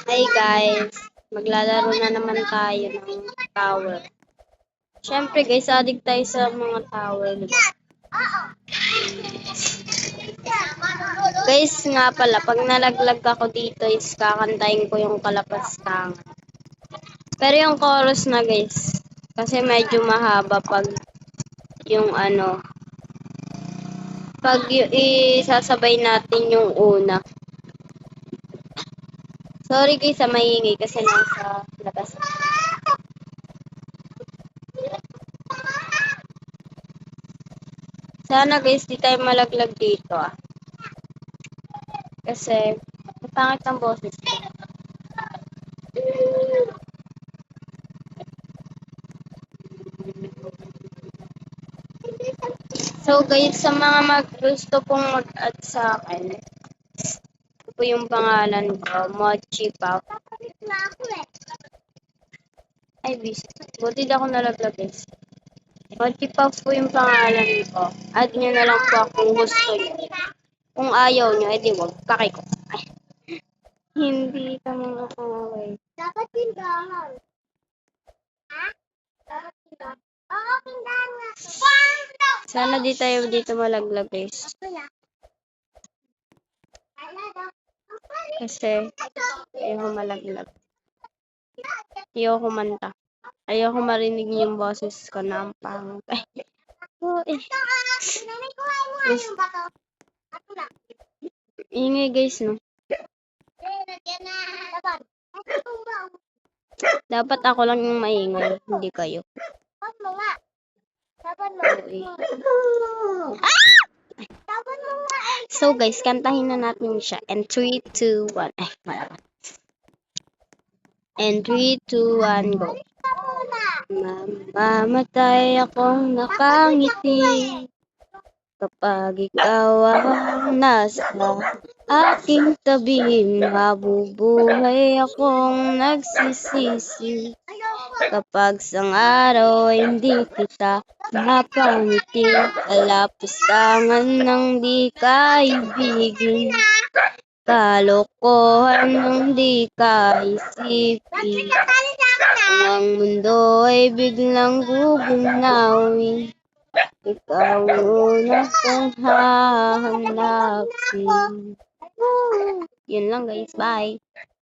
Hi guys, maglalaro na naman tayo ng tower. Siyempre guys, addict tayo sa mga tower. Diba? Guys nga pala, pag nalaglag ako dito is kakantayin ko yung Kalapaskangan. Pero yung chorus na guys, kasi medyo mahaba pag yung pag isasabay natin yung una. Sorry guys sa maingay kasi nasa labas. Sana guys di tayo malaglag dito Kasi pangit ang boses ko. So guys, sa mga gusto pong mag-add sa akin, ito po yung pangalan ko, Mochi Pop. Ay, busy. Buti di ako nalaglag guys. Mochi Pop po yung pangalan ko. Add nyo na lang po kung gusto nyo. Kung ayaw nyo, edi wag. Kakay ko. Ay. Hindi ka mga kaway. Dapat tindahan. Ha? Dapat tindahan. Oo, tindahan nga. Sana di tayo dito malaglag guys. Kasi ayoko malaglag. Ayoko manta. Ayoko marinig yung boses ko na ang pangit. Ingay guys no. Dapat ako lang yung maingay, hindi kayo. So guys, kantahin na natin siya. And 3, 2, 1. Ay, malaman. And 3, 2, 1, go. Mamamatay akong nakangiti kapag ikaw ang nasa aking tabi. Mabubuhay akong nagsisisi kapag sang araw hindi kita napangiti. Kalapastangan ng di kaibigin, kalokohan ng di kaisipin. Kung ang mundo ay biglang gugunawin, ikaw ang una kong hahanapin. Yun lang guys, bye!